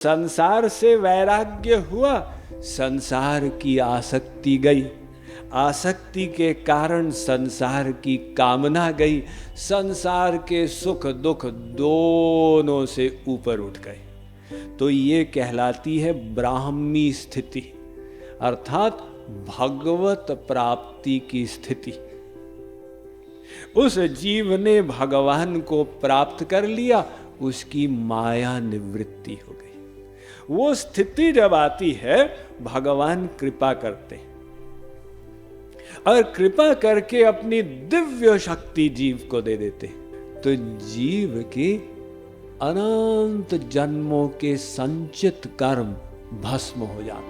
संसार से वैराग्य हुआ, संसार की आसक्ति गई, आसक्ति के कारण संसार की कामना गई, संसार के सुख दुख दोनों से ऊपर उठ गए। तो ये कहलाती है ब्राह्मी स्थिति, अर्थात भगवत प्राप्ति की स्थिति। उस जीव ने भगवान को प्राप्त कर लिया, उसकी माया निवृत्ति हो गई। वो स्थिति जब आती है, भगवान कृपा करते हैं और कृपा करके अपनी दिव्य शक्ति जीव को दे देते हैं। तो जीव के अनंत जन्मों के संचित कर्म भस्म हो जाते हैं।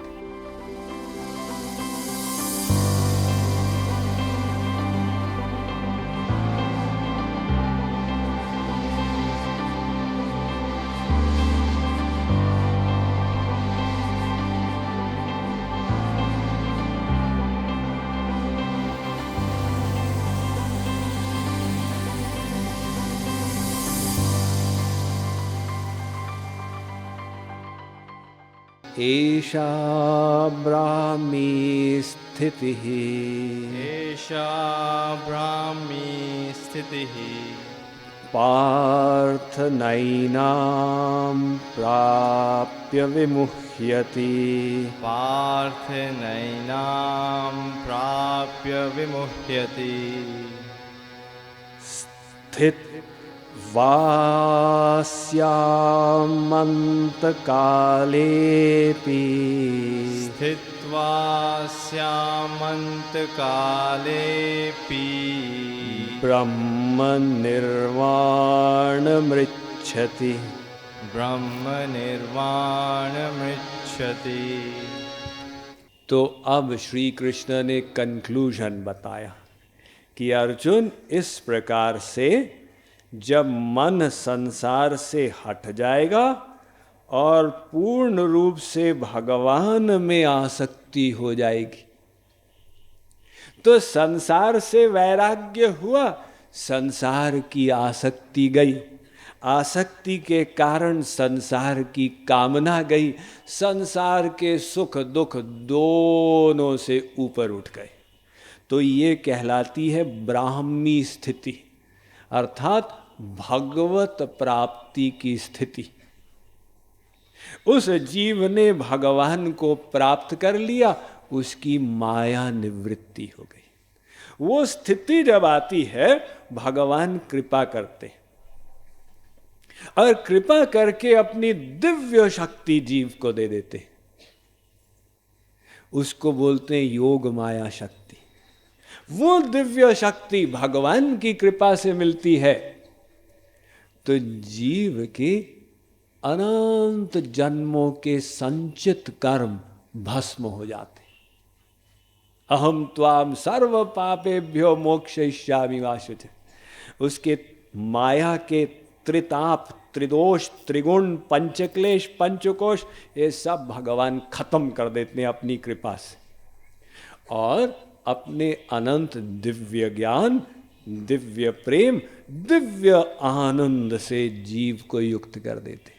एषा ब्राह्मी स्थितिः, एषा ब्राह्मी स्थितिः, पार्थ नैनां प्राप्य विमुह्यति, पार्थ नैनां प्राप्य विमुह्यति, स्थित्वास्यामन्तकालेऽपि, स्थित्वा स्यामन्तकालेऽपि, ब्रह्मनिर्वाणमृच्छति, ब्रह्मनिर्वाणमृच्छति। तो अब श्री कृष्ण ने कंक्लूजन बताया कि अर्जुन, इस प्रकार से जब मन संसार से हट जाएगा और पूर्ण रूप से भगवान में आसक्ति हो जाएगी, तो संसार से वैराग्य हुआ, संसार की आसक्ति गई, आसक्ति के कारण संसार की कामना गई, संसार के सुख दुख दोनों से ऊपर उठ गए। तो ये कहलाती है ब्राह्मी स्थिति, अर्थात भगवत प्राप्ति की स्थिति। उस जीव ने भगवान को प्राप्त कर लिया, उसकी माया निवृत्ति हो गई। वो स्थिति जब आती है, भगवान कृपा करते हैं और कृपा करके अपनी दिव्य शक्ति जीव को दे देते हैं। उसको बोलते हैं योग माया शक्ति। वो दिव्य शक्ति भगवान की कृपा से मिलती है, तो जीव के अनंत जन्मों के संचित कर्म भस्म हो जाते। अहम त्वाम सर्व पापेभ्यो मोक्षयिष्यामि वासुदेव। उसके माया के त्रिताप, त्रिदोष, त्रिगुण, पंचक्लेश, पंचकोश, ये सब भगवान खत्म कर देते हैं अपनी कृपा से और अपने अनंत दिव्य ज्ञान, दिव्य प्रेम, दिव्य आनंद से जीव को युक्त कर देते।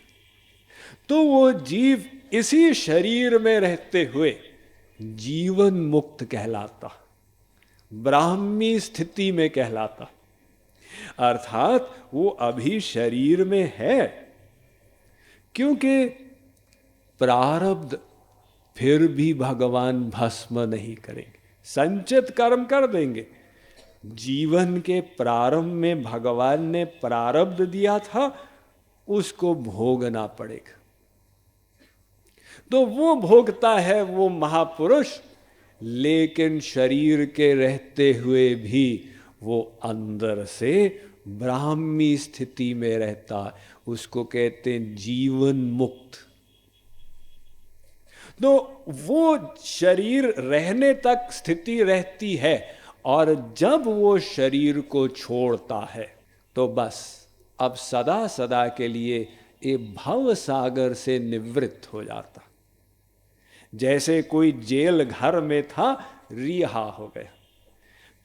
तो वो जीव इसी शरीर में रहते हुए जीवन मुक्त कहलाता, ब्राह्मी स्थिति में कहलाता। अर्थात वो अभी शरीर में है, क्योंकि प्रारब्ध फिर भी भगवान भस्म नहीं करेंगे, संचित कर्म कर देंगे। जीवन के प्रारंभ में भगवान ने प्रारब्ध दिया था, उसको भोगना पड़ेगा। तो वो भोगता है वो महापुरुष, लेकिन शरीर के रहते हुए भी वो अंदर से ब्राह्मी स्थिति में रहता है। उसको कहते हैं जीवन मुक्त। तो वो शरीर रहने तक स्थिति रहती है, और जब वो शरीर को छोड़ता है तो बस अब सदा सदा के लिए ये भव सागर से निवृत्त हो जाता। जैसे कोई जेल घर में था, रिहा हो गया,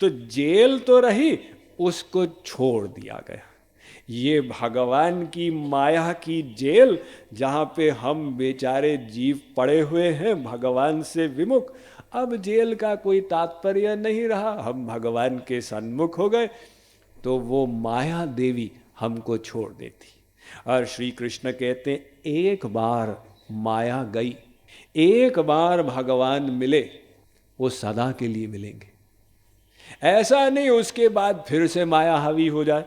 तो जेल तो रही, उसको छोड़ दिया गया। ये भगवान की माया की जेल, जहाँ पे हम बेचारे जीव पड़े हुए हैं भगवान से विमुख। अब जेल का कोई तात्पर्य नहीं रहा, हम भगवान के सन्मुख हो गए तो वो माया देवी हमको छोड़ देती। और श्री कृष्ण कहते हैं एक बार माया गई, एक बार भगवान मिले, वो सदा के लिए मिलेंगे। ऐसा नहीं उसके बाद फिर से माया हावी हो जाए,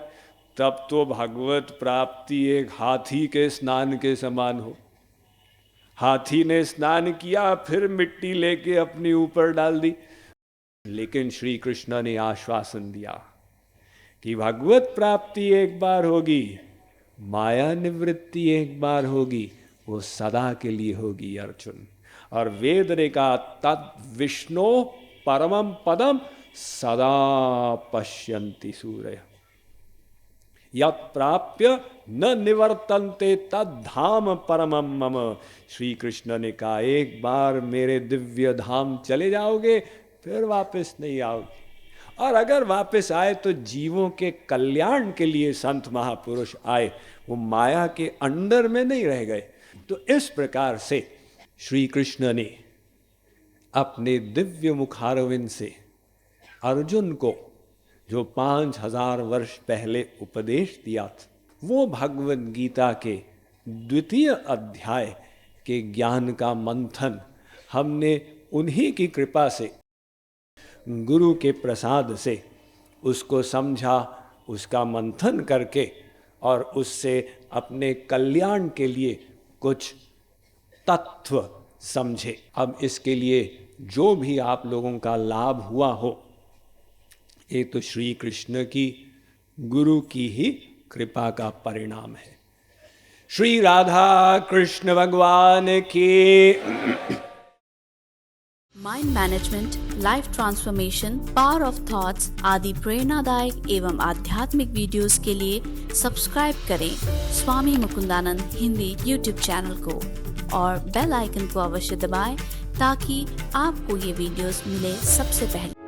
तब तो भगवत प्राप्ति एक हाथी के स्नान के समान हो। हाथी ने स्नान किया, फिर मिट्टी लेके अपने ऊपर डाल दी। लेकिन श्री कृष्ण ने आश्वासन दिया कि भगवत प्राप्ति एक बार होगी, माया निवृत्ति एक बार होगी, वो सदा के लिए होगी अर्जुन। और वेद ने कहा तद विष्णु परमम पदम सदा पश्यन्ति सूर्य यत् प्राप्य न निवर्तन्ते तद धाम परमम मम। श्री कृष्ण ने कहा एक बार मेरे दिव्य धाम चले जाओगे, फिर वापस नहीं आओगे। और अगर वापस आए तो जीवों के कल्याण के लिए संत महापुरुष आए, वो माया के अंडर में नहीं रह गए। तो इस प्रकार से श्री कृष्ण ने अपने दिव्य मुखारविंद से अर्जुन को जो 5000 वर्ष पहले उपदेश दिया था, वो भगवद गीता के द्वितीय अध्याय के ज्ञान का मंथन हमने उन्हीं की कृपा से, गुरु के प्रसाद से उसको समझा, उसका मंथन करके और उससे अपने कल्याण के लिए कुछ तत्व समझे। अब इसके लिए जो भी आप लोगों का लाभ हुआ हो, ये तो श्री कृष्ण की, गुरु की ही कृपा का परिणाम है। श्री राधा कृष्ण भगवान की। Mind management, life transformation, power of thoughts आदि प्रेरणादायक एवं आध्यात्मिक वीडियोस के लिए सब्सक्राइब करें स्वामी मुकुंदानंद हिंदी यूट्यूब चैनल को और बेल आइकन को अवश्य दबाएं ताकि आपको ये वीडियोस मिले सबसे पहले।